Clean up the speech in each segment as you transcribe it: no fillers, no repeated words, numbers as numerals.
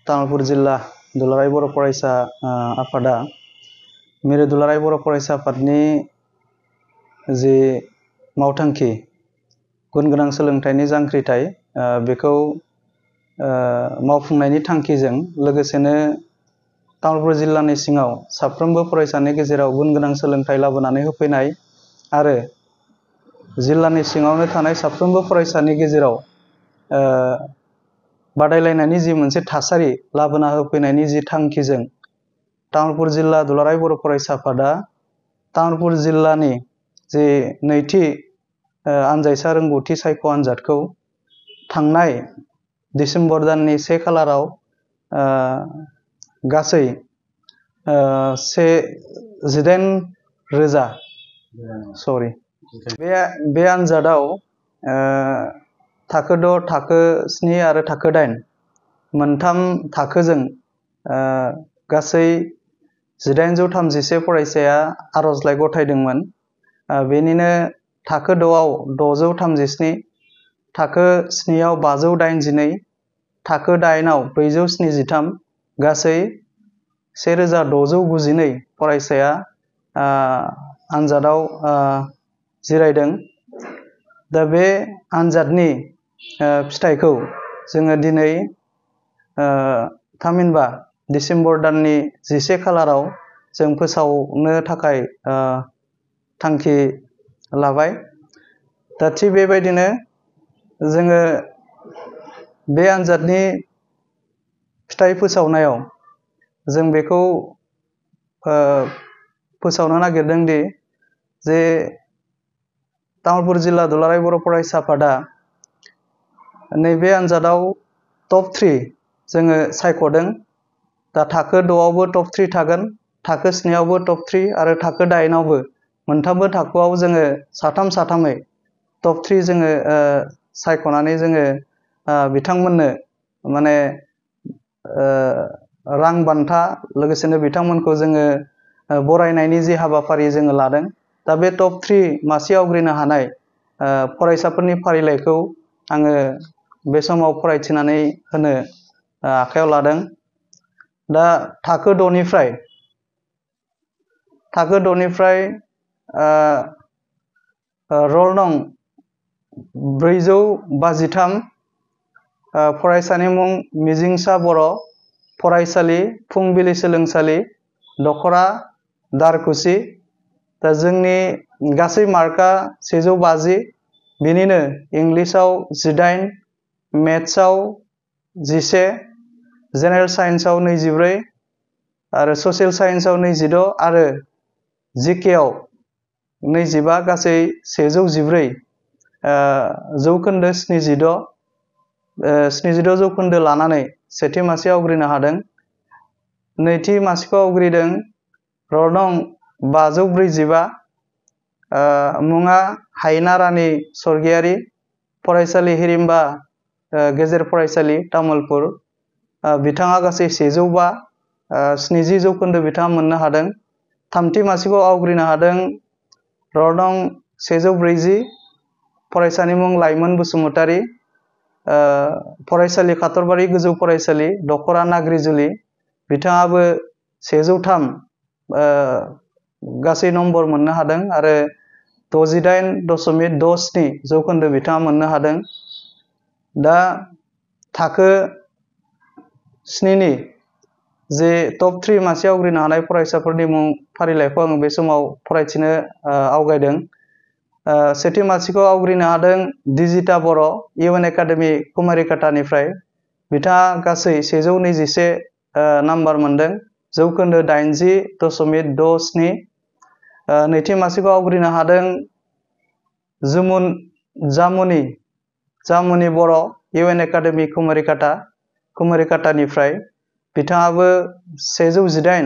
तामुलपुर जिल्ला दुलाराय बर' फरायसा आफादा मिरु दुलाराय बर' फरायसा आफादनि जि मावथांखि गुन गोनां सोलोंथाइनि जांख्रिथाय बेखौ मावफुंनायनि थांखिजों लोगोसेनो तामुलपुर जिल्लानि सिङाव साफ्रोमबो फरायसानि गेजेराव गुन गोनां सोलोंथाइ लाबोनानै होफैनाय आरो जिल्लानि सिङावनो थानाय साफ्रोमबो फरायसानि गेजेराव बादायलायनायनि जि मोनसे थासारि लाबोना होफैनायनि जि थांखिजों तामुलपुर जिल्ला दुलाराय बर' फरायसा आफादा तामुलपुर जिल्लानि जि नैथि आनजाइसा रोंगौथि सायख' आनजादखौ थांनाय डिसेम्बर दाननि 1 खालाराव गासै 18,000 बे आनजादाव थाखो 6, थाखो 7 आरो थाखो 8 मोनथाम थाखोजों गासै 1831 फरायसाया आर'जलाइ गथायदोंमोन। बेनिनो थाखो 6आव 637, थाखो 7आव 582, थाखो 8आव 473, गासै 1692 फरायसाया आनजादाव जिरायदों। दा बे आनजादनि फिथाइखौ जोङो दिनै थामहिनबा डिसेम्बर दाननि 11 खालाराव जों फोसावनो थाखाय थांखि लाबाय। दा थिग बेबायदिनो जोङो बे आनजादनि फिथाइ फोसावनायाव जों बेखौ फोसावनो नागिरदों दि जे तामुलपुर जिल्ला दुलाराय बर' फरायसा आफादा नैबे आनजादाव टप 3 जोङो सायख'दों। दा थाखो 6आवबो टप 3 थागोन, थाखो 7आवबो टप 3 आरो थाखो 8आवबो मोनथामबो थाखोआव जोङो साथामै टप 3 जोङो सायख'नानै जोङो बिथांमोननो माने रां बान्था लोगोसेनो बिथांमोनखौ जोङो बरायनायनि जि हाबाफारि जोङो लादों। दा बे टप 3 मासि आवग्रिनो हानाय फरायसाफोरनि फारिलाइखौ आङो बे समाव फरायथिनानै होनो आखायाव लादों। दा थाखो 6निफ्राय रल नं 453 फरायसानि मुं मिजिंसा बर' फरायसालि फुंबिलि सोलोंसालि दखरा दारकुसि। दा जोंनि गासै मार्कआ 150, बिनिनो इंलिसाव 18, मेथ्सआव 11, जेनेरेल साइन्सआव 24 आरो ससियेल साइन्सआव 26 आरो जिकेआव 25, गासै 114 जौखोन्दो 76 जौखोन्दो लानानै सेथि मासि आवग्रिनो हादों। नैथि मासिखौ आवग्रिदों रल नं 545 मुङा हायना रानि सरगियारि फरायसालि हिरिम्बा गेजेर फरायसालि तामुलपुर। बिथाङा गासै 105, 70 जौखोन्दो बिथाङा मोननो हादों। थामथि मासिखौ आवग्रिनो हादों रल नं 140 फरायसानि मुं लाइमोन बसुमतारी फरायसालि कातरबारि गोजौ फरायसालि दखरा नाग्रिजुलि। बिथाङाबो 103 गासै नम्बर मोननो हादों आरो 68.67 जौखोन्दो बिथाङा मोननो हादों। दा थाखो 7नि जे टप 3 मासि आवग्रिनो हानाय फरायसाफोरनि मुं फारिलाइखौ आङो बे समाव फरायथिनो आवगायदों। सेथि मासिखौ आवग्रिनो हादों दिजिता बर' इउएन एकाडेमि कुमारिकाटानिफ्राय। बिथाङा गासै 121 नाम्बार मोनदों, जौखोन्दो 80.67। नैथि मासिखौ आवग्रिनो हादों जामुनि बर' इउएन एकाडेमि कुमारिकाटानिफ्राय। बिथाङाबो 118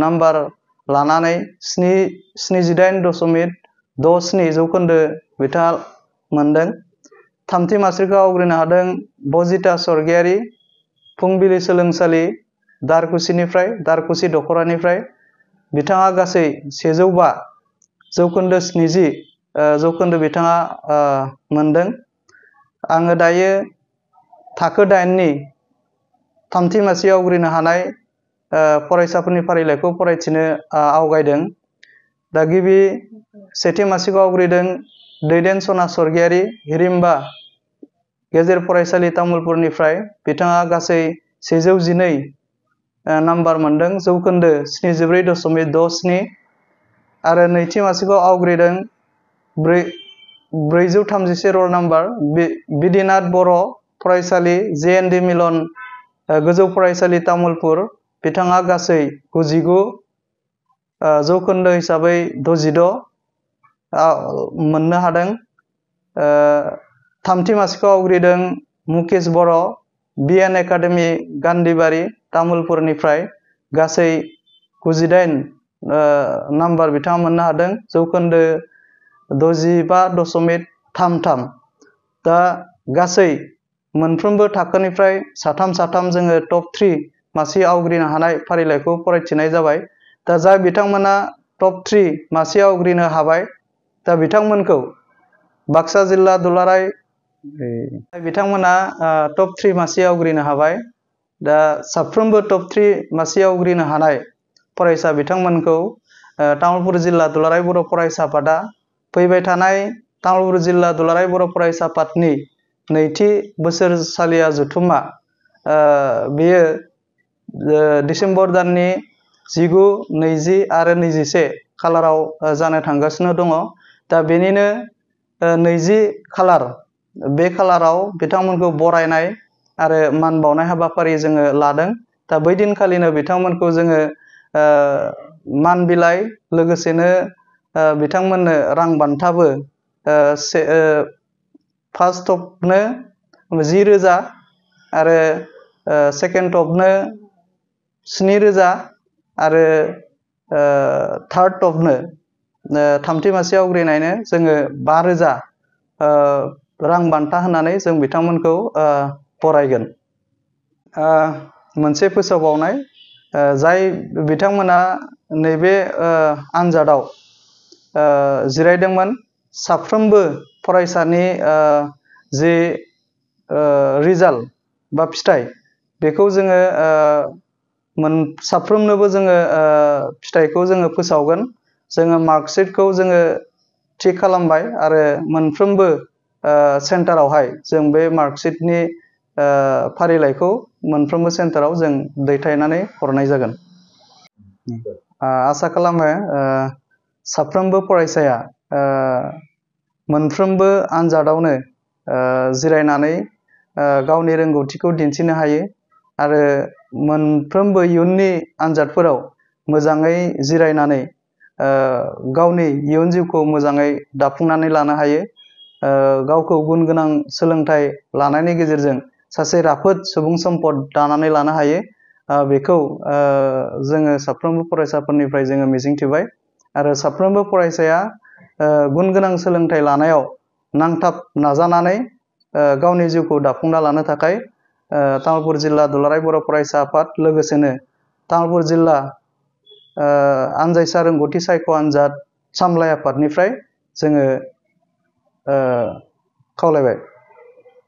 नाम्बार लानानै 78.67 जौखोन्दो बिथाङा मोनदों। थामथि मासिखौ आवग्रिनो हादों बजिता सरगियारि फुंबिलि सोलोंसालि दारकुसि दखरानिफ्राय। बिथाङा गासै 105 जौखोन्दो 70 जौखोन्दो बिथाङा मोनदों। आङो दायो थाखो 8नि थामथि मासि आवग्रिनो हानाय फरायसाफोरनि फारिलाइखौ फरायथिनो आवगायदों। दा गिबि सेथि मासिखौ आवग्रिदों दैदेन सना स्वर्गियारि, हिरिम्बा गेजेर फरायसालि तामुलपुरनिफ्राय। बिथाङा गासै 112 नाम्बार मोनदों, जौखोन्दो 74.67। आरो नैथि मासिखौ आवग्रिदों 431 रल नाम्बार बिधिनाथ बर' फरायसालि, JND मिलन गोजौ फरायसालि तामुलपुर। बिथाङा गासै 99, जौखोन्दो हिसाबै 66 मोननो हादों। थामथि मासिखौ आवग्रिदों मुकेश बर' BN एकाडेमि गान्धीबारि तामुलपुरनिफ्राय। गासै 98 नाम्बार बिथाङा मोननो हादों, जौखोन्दो 65.33। दा गासै मोनफ्रोमबो थाखोनिफ्राय साथाम जोङो टप 3 मासि आवग्रिनो हानाय फारिलाइखौ फरायथिनाय जाबाय। दा जाय बिथांमोना टप 3 मासि आवग्रिनो हाबाय, दा बिथांमोनखौ बाक्सा जिल्ला दुलाराय बिथांमोना टप 3 मासि आवग्रिनो हाबाय। दा साफ्रोमबो टप 3 मासि आवग्रिनो हानाय फरायसा बिथांमोनखौ तामुलपुर जिल्ला दुलाराय बर' फरायसा आफादा फैबाय थानाय तामुलपुर जिल्ला दुलाराय बर' फरायसा आफादनि नैथि बोसोरसालिया जथुमा बेयो डिसेम्बर दाननि 19, 20 आरो 21 खालाराव जानो थांगासिनो दङ। दा बेनिनो 20 खालार, बे खालाराव बिथांमोनखौ बरायनाय आरो मान बावनाय हाबाफारि जोङो लादों। दा बै दिनखालिनो बिथांमोनखौ जोङो मान बिलाइ लोगोसेनो बिथांमोननो रां बान्थाबो फार्स्ट टपनो 10,000 आरो सेकेन्ड टपनो 7,000 आरो थार्ड टपनो थामथि मासि आवग्रिनायनो जोङो 5,000 रां बान्था होनानै जों बिथांमोनखौ बरायगोन। मोनसे फोसावबावनाय, जाय बिथांमोना नैबे आन्जादाव जिरायदोंमोन, साफ्रोमबो फरायसानि जि रिजाल्ट बा फिथाइ, बेखौ जोङो साफ्रोमनोबो जोङो फिथाइखौ जोङो फोसावगोन। जोङो मार्कशिटखौ जोङो थि खालामबाय आरो मोनफ्रोमबो सेन्टारावहाय जों बे मार्कशिटनि फारिलाइखौ मोनफ्रोमबो सेन्टाराव जों दैथायनानै हरनाय जागोन। आसा खालामो साफ्रोमबो फरायसाया मोनफ्रोमबो आन्जादावनो जिरायनानै गावनि रोंगौथिखौ दिन्थिनो हायो आरो मोनफ्रोमबो इयुननि आन्जादफोराव मोजाङै जिरायनानै गावनि इयुन जिउखौ मोजाङै दाफुंनानै लानो हायो। गावखौ गुन गोनां सोलोंथाइ लानायनि गेजेरजों सासे राफोद सुबुं सम्पद दानानै लानो हायो। बेखौ जोङो साफ्रोमबो फरायसाफोरनिफ्राय जोङो मिजिंथिबाय आरो साफ्रोमबो फरायसाया गुन गोनां सोलोंथाइ लानायाव नांथाब नाजानानै गावनि जिउखौ दाफुंना लानो थाखाय तामुलपुर जिल्ला दुलाराय बर' फरायसा आफाद लोगोसेनो तामुलपुर जिल्ला आनजायसा रोंगौथि सायख' आनजाद सामलाय आफादनिफ्राय जोङो खावलायबाय।